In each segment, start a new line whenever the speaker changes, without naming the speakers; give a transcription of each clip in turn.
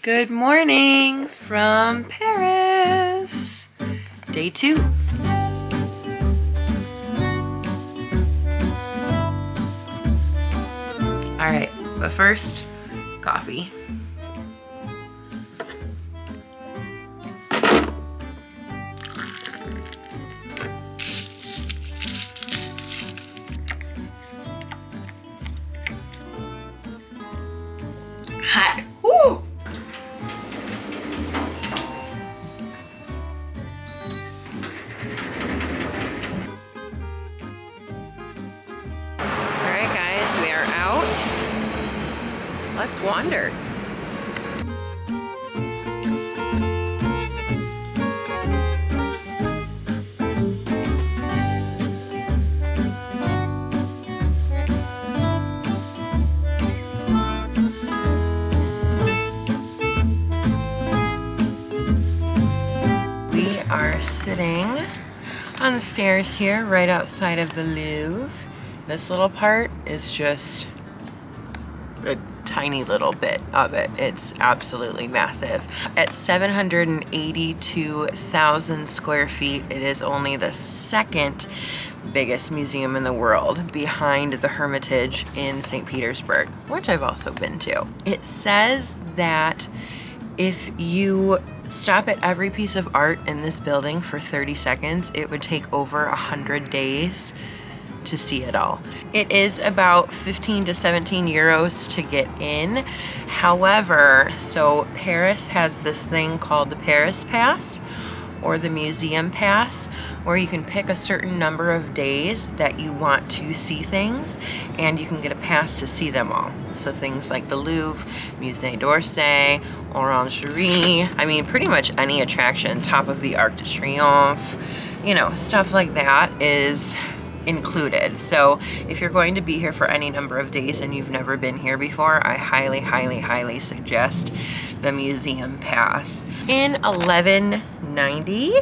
Good morning from Paris. Day 2. All right, but first, coffee. Hot. Woo! Alright guys, we are out. Let's wander. We are sitting on the stairs here right outside of the Louvre. This little part is just a tiny little bit of it. It's absolutely massive. At 782,000 square feet, it is only the second biggest museum in the world, behind the Hermitage in St. Petersburg, which I've also been to. It says that if you stop at every piece of art in this building for 30 seconds, it would take over 100 days to see it all. It is about 15 to 17 euros to get in. However, so Paris has this thing called the Paris Pass or the Museum Pass, where you can pick a certain number of days that you want to see things and you can get a pass to see them all. So things like the Louvre, Musee D'Orsay, Orangerie, I mean pretty much any attraction, top of the Arc de Triomphe, you know, stuff like that is included. So if you're going to be here for any number of days and you've never been here before, I highly suggest the Museum Pass. In 1190,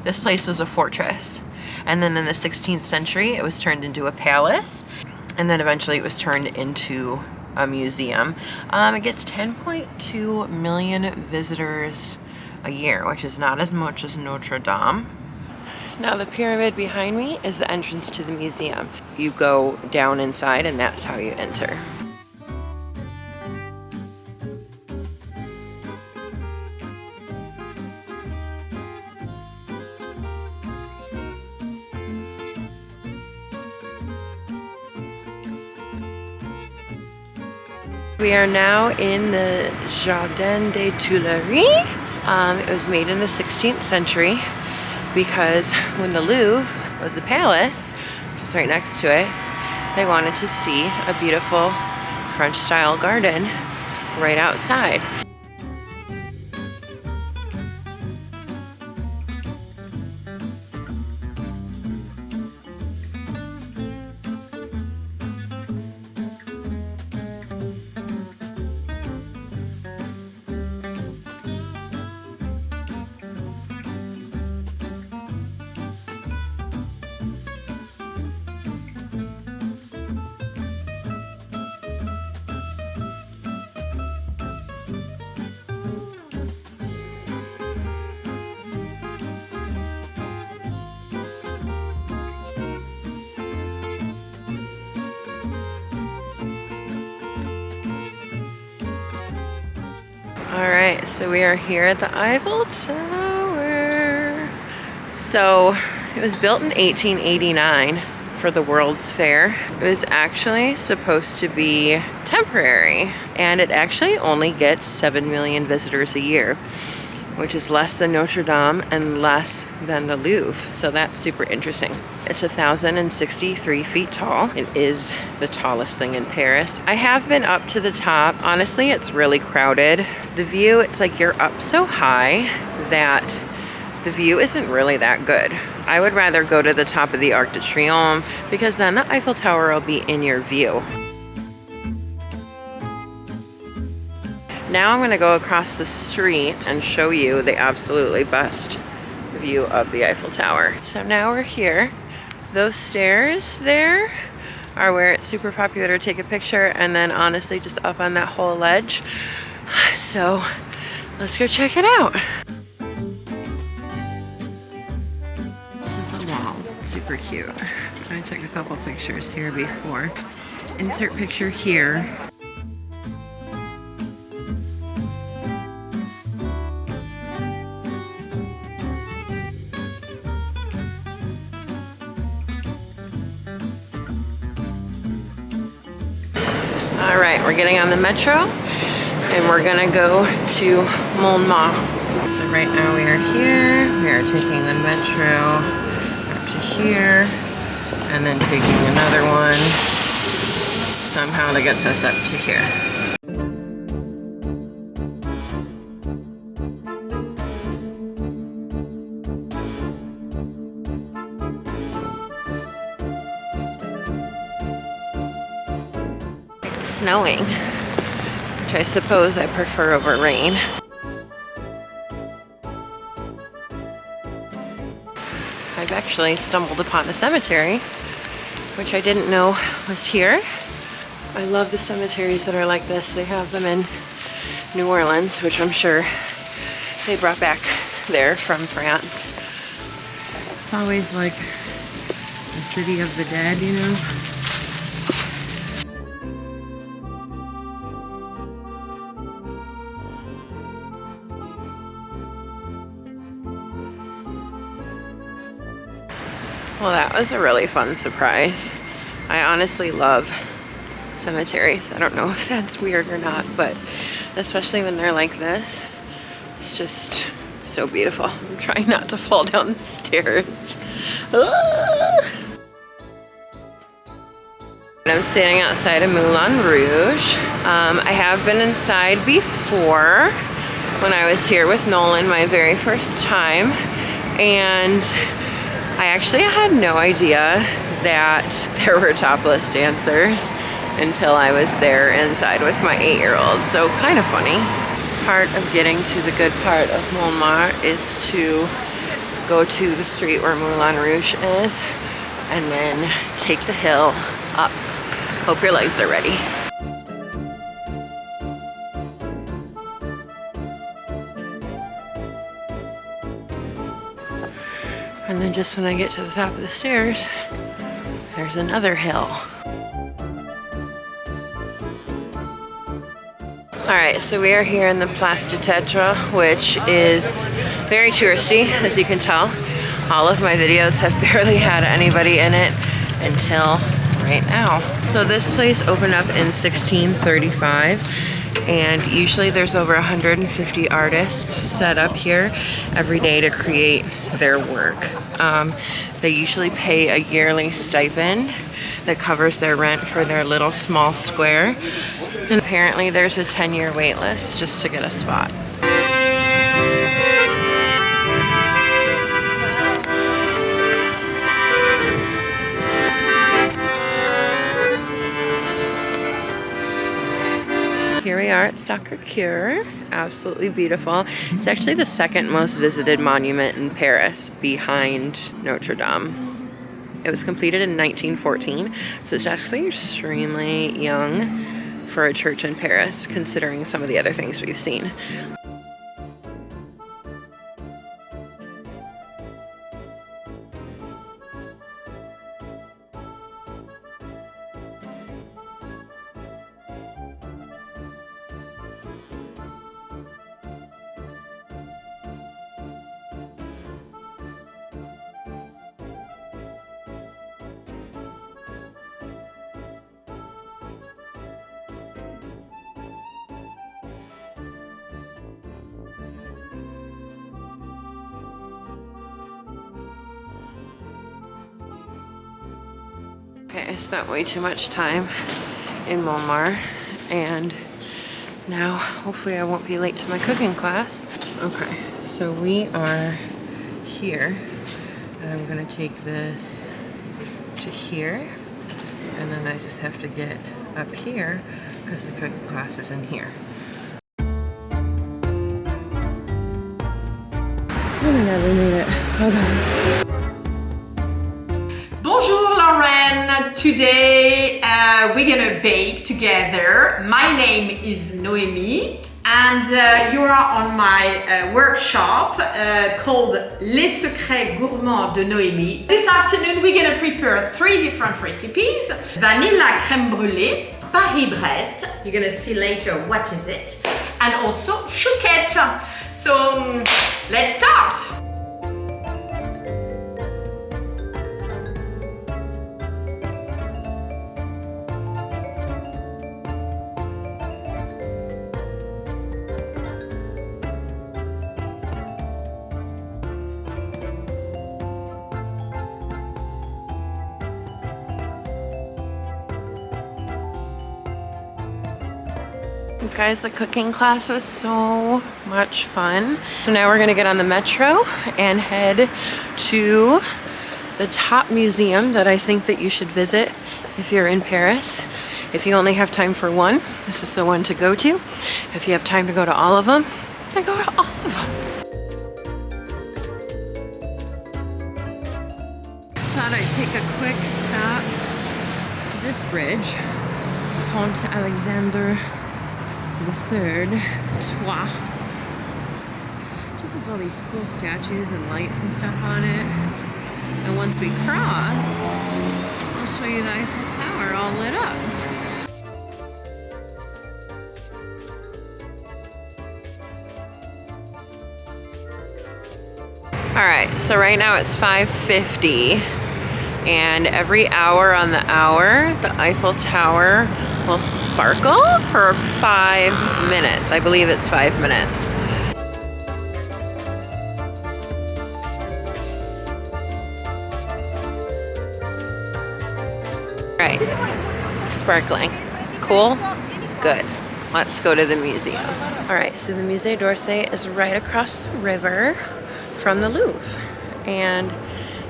this place was a fortress, and then in the 16th century it was turned into a palace, and then eventually it was turned into a museum. It gets 10.2 million visitors a year, which is not as much as Notre Dame. Now the pyramid behind me is the entrance to the museum. You go down inside and that's how you enter. We are now in the Jardin des Tuileries. It was made in the 16th century because when the Louvre was a palace, just right next to it, they wanted to see a beautiful French-style garden right outside. Alright, so we are here at the Eiffel Tower. So it was built in 1889 for the World's Fair. It was actually supposed to be temporary, and it actually only gets 7 million visitors a year, which is less than Notre Dame and less than the Louvre. So that's super interesting. It's 1,063 feet tall. It is the tallest thing in Paris. I have been up to the top. Honestly, it's really crowded. The view, it's like you're up so high that the view isn't really that good. I would rather go to the top of the Arc de Triomphe because then the Eiffel Tower will be in your view. Now I'm gonna go across the street and show you the absolutely best view of the Eiffel Tower. So now we're here. Those stairs there are where it's super popular to take a picture, and then honestly just up on that whole ledge So let's go check it out. This is the wall, super cute. I took a couple pictures here before. Insert picture here. All right, we're getting on the metro and we're gonna go to Montmartre. So right now we are here. We are taking the metro up to here and then taking another one somehow that gets us up to here. Snowing, which I suppose I prefer over rain. I've actually stumbled upon a cemetery, which I didn't know was here. I love the cemeteries that are like this. They have them in New Orleans, which I'm sure they brought back there from France. It's always like the city of the dead, you know? Well, that was a really fun surprise. I honestly love cemeteries. I don't know if that's weird or not, but especially when they're like this, it's just so beautiful. I'm trying not to fall down the stairs. I'm standing outside of Moulin Rouge. I have been inside before when I was here with Nolan my very first time, and I actually had no idea that there were topless dancers until I was there inside with my 8-year-old, so kind of funny. Part of getting to the good part of Montmartre is to go to the street where Moulin Rouge is and then take the hill up. Hope your legs are ready. And then just when I get to the top of the stairs, there's another hill. All right, so we are here in the Place du Tetre, which is very touristy, as you can tell. All of my videos have barely had anybody in it until right now. So this place opened up in 1635. And usually there's over 150 artists set up here every day to create their work. They usually pay a yearly stipend that covers their rent for their little small square. And apparently there's a 10-year wait list just to get a spot. Here we are at Sacré-Cœur, absolutely beautiful. It's actually the second most visited monument in Paris behind Notre Dame. It was completed in 1914, so it's actually extremely young for a church in Paris, considering some of the other things we've seen. Okay, I spent way too much time in Montmartre, and now hopefully I won't be late to my cooking class. Okay, so we are here, and I'm gonna take this to here, and then I just have to get up here because the cooking class is in here. Oh my god, we made it. Okay.
Bonjour Lauren! Today we're gonna bake together. My name is Noemie. And you are on my workshop called Les Secrets Gourmands de Noémie. This afternoon we're gonna prepare 3 different recipes. Vanilla crème brûlée, Paris-Brest, you're gonna see later what is it, and also chouquette. So let's start.
Guys, the cooking class was so much fun. So now we're gonna get on the metro and head to the top museum that I think that you should visit if you're in Paris. If you only have time for one, this is the one to go to. If you have time to go to all of them, then go to all of them. Thought I'd take a quick stop to this bridge, Pont Alexandre III. Just has all these cool statues and lights and stuff on it. And once we cross, I'll show you the Eiffel Tower all lit up. Alright, so right now it's 5:50, and every hour on the hour, the Eiffel Tower will sparkle for 5 minutes. I believe it's 5 minutes. All right, sparkling. Cool? Good. Let's go to the museum. All right, so the Musee D'Orsay is right across the river from the Louvre. And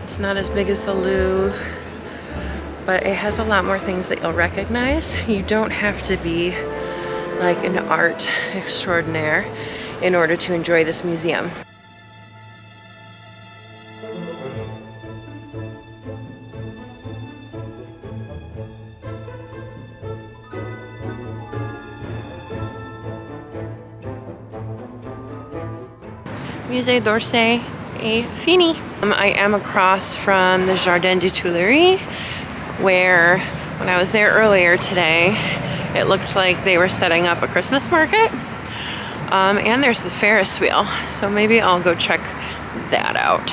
it's not as big as the Louvre, but it has a lot more things that you'll recognize. You don't have to be like an art extraordinaire in order to enjoy this museum. Musée D'Orsay est fini. I am across from the Jardin Des Tuileries, where when I was there earlier today, it looked like they were setting up a Christmas market. And there's the Ferris wheel, so maybe I'll go check that out.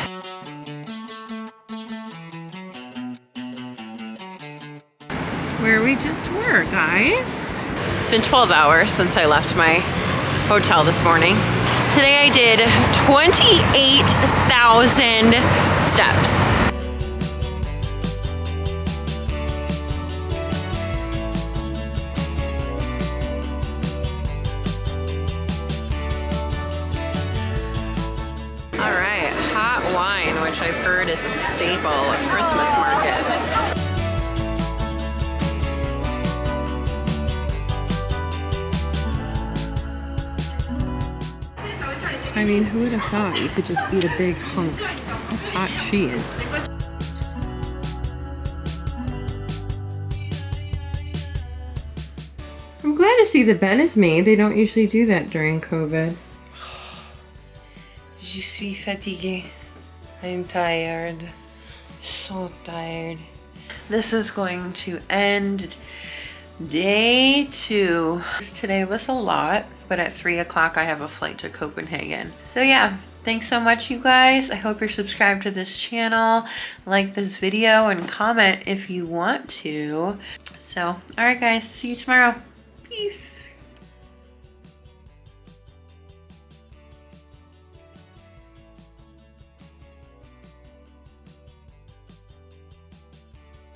That's where we just were, guys. It's been 12 hours since I left my hotel this morning. Today I did 28,000 steps. Alright, hot wine, which I've heard is a staple of Christmas markets. I mean, who would have thought you could just eat a big hunk of hot cheese? I'm glad to see the bed is made. They don't usually do that during COVID. Je suis fatiguée. I'm tired. So tired. This is going to end day 2. Today was a lot, but at 3 o'clock I have a flight to Copenhagen. So yeah, thanks so much, you guys. I hope you're subscribed to this channel, like this video, and comment if you want to. So, alright guys, see you tomorrow. Peace.